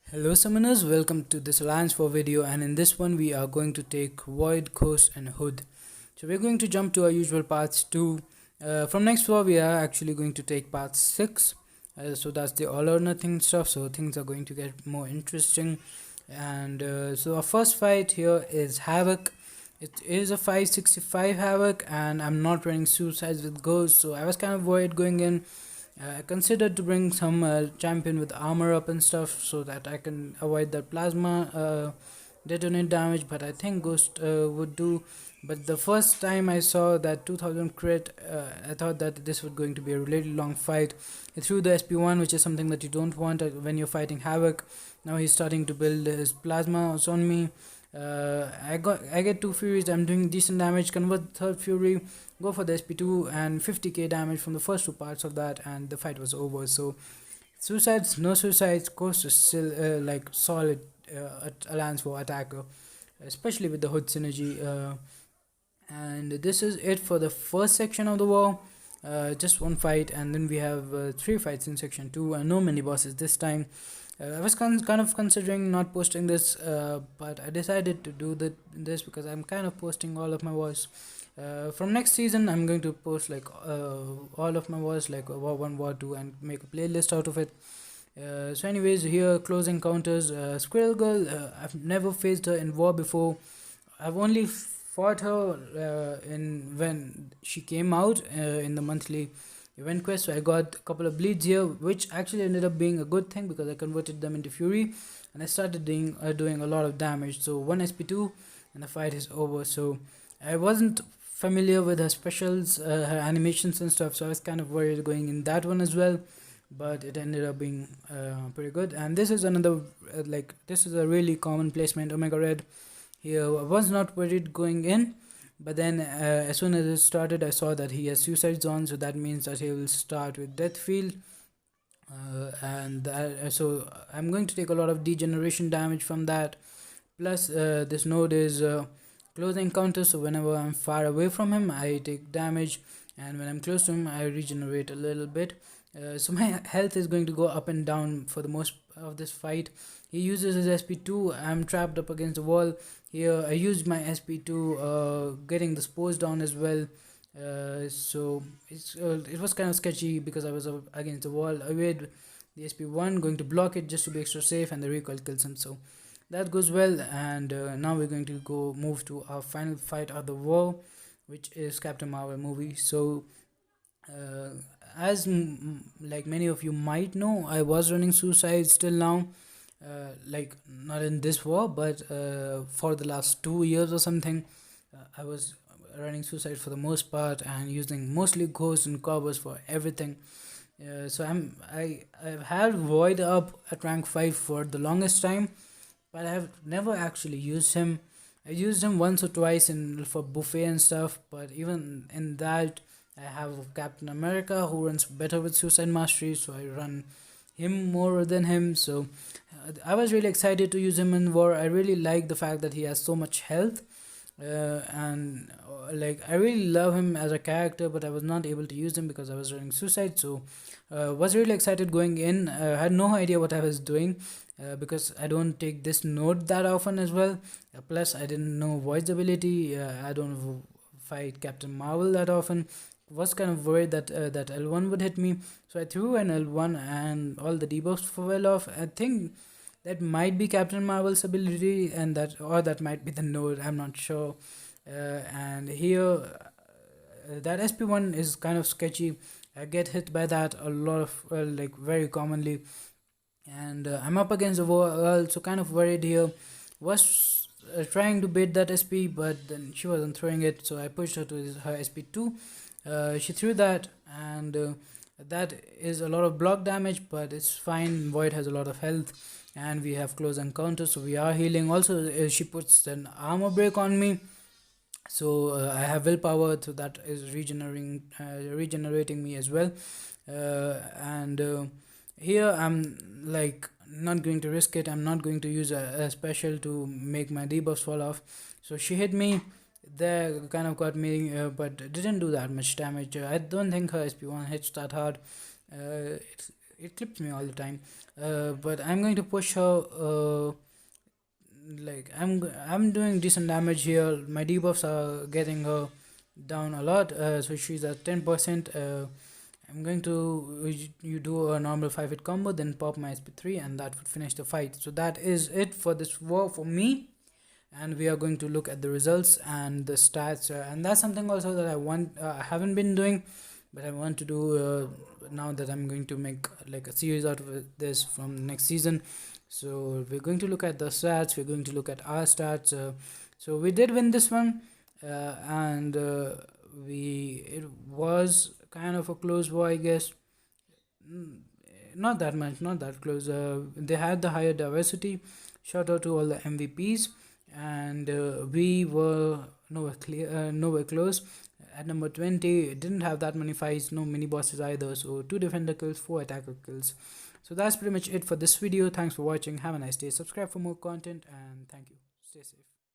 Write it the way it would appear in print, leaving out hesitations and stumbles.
Hello summoners, welcome to this Alliance 4 video, and in this one we are going to take Void, Ghost and Hood. So we're going to jump to our usual paths 2. From next floor we are actually going to take path 6. So that's the all or nothing stuff, so things are going to get more interesting. And so our first fight here is Havoc. It is a 565 Havoc and I'm not running Suicides with Ghost, so I was kind of worried going in. I considered to bring some champion with armor up and stuff so that I can avoid that plasma detonate damage, but I think Ghost would do. But the first time I saw that 2000 crit, I thought that this was going to be a really long fight. He threw the SP1, which is something that you don't want when you're fighting Havoc. Now he's starting to build his plasma on me. I get 2 furies, I'm doing decent damage, convert third fury, go for the SP2 and 50k damage from the first 2 parts of that, and the fight was over. So suicides, no suicides, Ghost is still like solid Alliance for attacker, especially with the Hood synergy. And this is it for the first section of the war. Just one fight, and then we have 3 fights in section 2 and no mini bosses this time. I was kind of considering not posting this, but I decided to do this because I'm kind of posting all of my wars. From next season, I'm going to post like all of my wars, like War 1, War 2, and make a playlist out of it. So anyways, here close encounters. Squirrel Girl, I've never faced her in war before. I've only fought her in when she came out in the monthly event quest, so I got a couple of bleeds here, which actually ended up being a good thing because I converted them into fury and I started doing a lot of damage. So 1 SP2 and the fight is over. So I wasn't familiar with her specials, her animations and stuff, so I was kind of worried going in that one as well, but it ended up being pretty good. And this is another this is a really common placement, Omega Red. Here I was not worried going in, but then as soon as it started, I saw that he has suicide zone, so that means that he will start with death field, so I'm going to take a lot of degeneration damage from that. Plus this node is close encounter, so whenever I'm far away from him I take damage, and when I'm close to him I regenerate a little bit. So my health is going to go up and down for the most of this fight. He uses his SP2, I'm trapped up against the wall. Here I used my SP2 getting the spores down as well. So it was kind of sketchy because I was against the wall. I made the SP1 going to block it just to be extra safe, and the recoil kills him, so that goes well. And now we're going to move to our final fight of the war, which is Captain Marvel movie. So uh, as like many of you might know, I was running suicide till now, like not in this war, but for the last 2 years or something. I was running suicide for the most part and using mostly ghosts and cobbers for everything. So I've had void up at rank 5 for the longest time, but I have never actually used him. I used him once or twice in for buffet and stuff, but even in that I have Captain America who runs better with suicide mastery, so I run him more than him. So I was really excited to use him in war. I really like the fact that he has so much health, and like I really love him as a character, but I was not able to use him because I was running suicide. So was really excited going in. Had no idea what I was doing because I don't take this node that often as well. Plus I didn't know Void's ability. I don't fight Captain Marvel that often. Was kind of worried that that L1 would hit me, so I threw an L1 and all the debuffs fell off. I think that might be Captain Marvel's ability, and that might be the node, I'm not sure. And here that SP1 is kind of sketchy. I get hit by that a lot of like very commonly, and I'm up against the wall, so kind of worried here. Was trying to bait that SP, but then she wasn't throwing it, so I pushed her to her SP2. She threw that, and that is a lot of block damage, but it's fine. Void has a lot of health, and we have close encounters, so we are healing. Also, she puts an armor break on me, so I have willpower, so that is regenerating me as well. And here I'm like not going to risk it. I'm not going to use a special to make my debuffs fall off. So she hit me there, kind of got me, but didn't do that much damage. I don't think her SP1 hits that hard. it clips me all the time. But I'm going to push her. Like I'm doing decent damage here. My debuffs are getting her down a lot. So she's at 10%. I'm going to you do a normal 5-hit combo, then pop my SP3, and that would finish the fight. So that is it for this war for me, and we are going to look at the results and the stats, and that's something also that I haven't been doing, but I want to do now that I'm going to make like a series out of this from next season. So we're going to look at the stats, we're going to look at our stats. So we did win this one, and it was kind of a close war, I guess. Not that much, not that close. They had the higher diversity. Shout out to all the MVPs, and we were nowhere close. At number 20, it didn't have that many fights, no mini bosses either. So 2 defender kills, 4 attacker kills. So that's pretty much it for this video. Thanks for watching. Have a nice day. Subscribe for more content, and thank you. Stay safe.